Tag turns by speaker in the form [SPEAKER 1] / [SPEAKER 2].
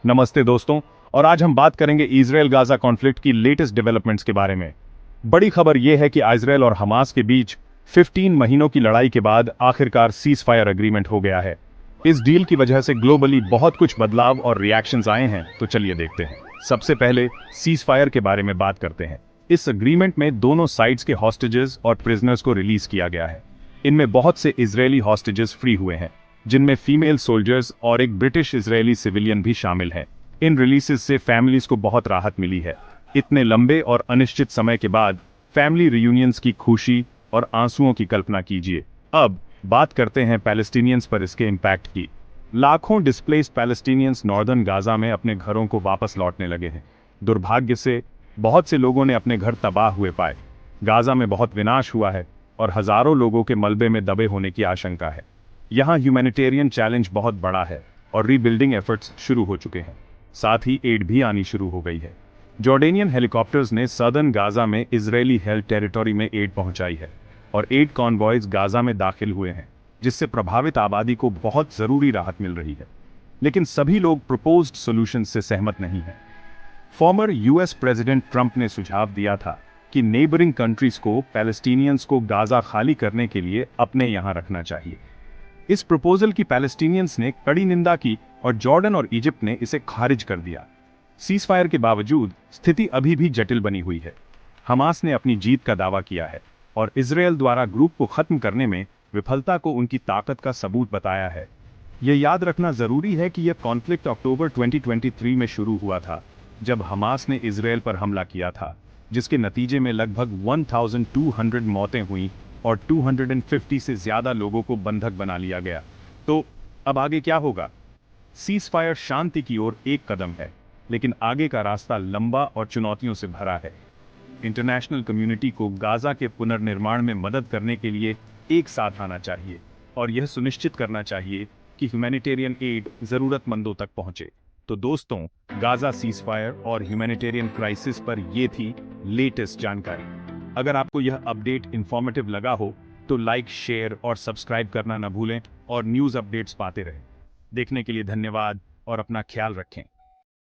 [SPEAKER 1] नमस्ते दोस्तों। और आज हम बात करेंगे इजराइल गाजा कॉन्फ्लिक्ट की लेटेस्ट डेवलपमेंट्स के बारे में। बड़ी खबर यह है कि इजराइल और हमास के बीच 15 महीनों की लड़ाई के बाद आखिरकार सीज फायर एग्रीमेंट हो गया है। इस डील की वजह से ग्लोबली बहुत कुछ बदलाव और रिएक्शंस आए हैं, तो चलिए देखते हैं। सबसे पहले सीज फायर के बारे में बात करते हैं। इस एग्रीमेंट में दोनों साइड्स के हॉस्टेजेस और प्रिजनर्स को रिलीज किया गया है। इनमें बहुत से इजरायली हॉस्टेजेस फ्री हुए हैं, जिनमें फीमेल सोल्जर्स और एक ब्रिटिश इजरायली सिविलियन भी शामिल हैं। इन रिलीजेस से फैमिलीज को बहुत राहत मिली है। इतने लंबे और अनिश्चित समय के बाद फैमिली रियूनियंस की खुशी और आंसुओं की कल्पना कीजिए। अब बात करते हैं पैलेस्टीनियंस पर इसके इम्पैक्ट की। लाखों डिस्प्लेस्ड पैलेस्टीनियंस नॉर्दर्न गाजा में अपने घरों को वापस लौटने लगे हैं। दुर्भाग्य से बहुत से लोगों ने अपने घर तबाह हुए पाए। गाजा में बहुत विनाश हुआ है और हजारों लोगों के मलबे में दबे होने की आशंका है। यहाँ ह्यूमैनिटेरियन चैलेंज बहुत बड़ा है और रीबिल्डिंग एफर्ट्स शुरू हो चुके हैं। साथ ही एड भी आनी शुरू हो गई है। जॉर्डेनियन हेलीकॉप्टर्स ने सदर्न गाजा में इजरायली हेल्थ टेरिटरी में एड पहुंचाई है और एड कॉन्वॉयज गाजा में दाखिल हुए हैं, जिससे प्रभावित आबादी को बहुत जरूरी राहत मिल रही है। लेकिन सभी लोग प्रपोज्ड सॉल्यूशन से सहमत नहीं हैं। फॉर्मर यूएस प्रेसिडेंट ट्रंप ने सुझाव दिया था कि नेबरिंग कंट्रीज को पैलेस्टीनियंस को गाजा खाली करने के लिए अपने यहां रखना चाहिए। इस प्रपोजल की पैलेस्टीनियंस ने कड़ी निंदा की और जॉर्डन और इजिप्ट ने इसे खारिज कर दिया। सीजफायर के बावजूद स्थिति अभी भी जटिल बनी हुई है। हमास ने अपनी जीत का दावा किया है और इजरायल द्वारा ग्रुप को खत्म करने में विफलता को उनकी ताकत का सबूत बताया है। यह याद रखना जरूरी है कि यह कॉन्फ्लिक्ट अक्टूबर 2023 में शुरू हुआ था, जब हमास ने इजरायल पर हमला किया था, जिसके नतीजे में लगभग 1200 मौतें हुई और 250 से ज्यादा लोगों को बंधक बना लिया गया। तो अब आगे क्या होगा? सीज फायर शांति की ओर एक कदम है, लेकिन आगे का रास्ता लंबा और चुनौतियों से भरा है। इंटरनेशनल कम्युनिटी को गाजा के पुनर्निर्माण में मदद करने के लिए एक साथ आना चाहिए और यह सुनिश्चित करना चाहिए कि ह्यूमैनिटेरियन एड जरूरतमंदों तक पहुंचे। तो दोस्तों, गाजा सीज फायर और ह्यूमैनिटेरियन क्राइसिस पर यह थी लेटेस्ट जानकारी। अगर आपको यह अपडेट इंफॉर्मेटिव लगा हो तो लाइक, शेयर और सब्सक्राइब करना न भूलें और न्यूज़ अपडेट्स पाते रहें। देखने के लिए धन्यवाद और अपना ख्याल रखें।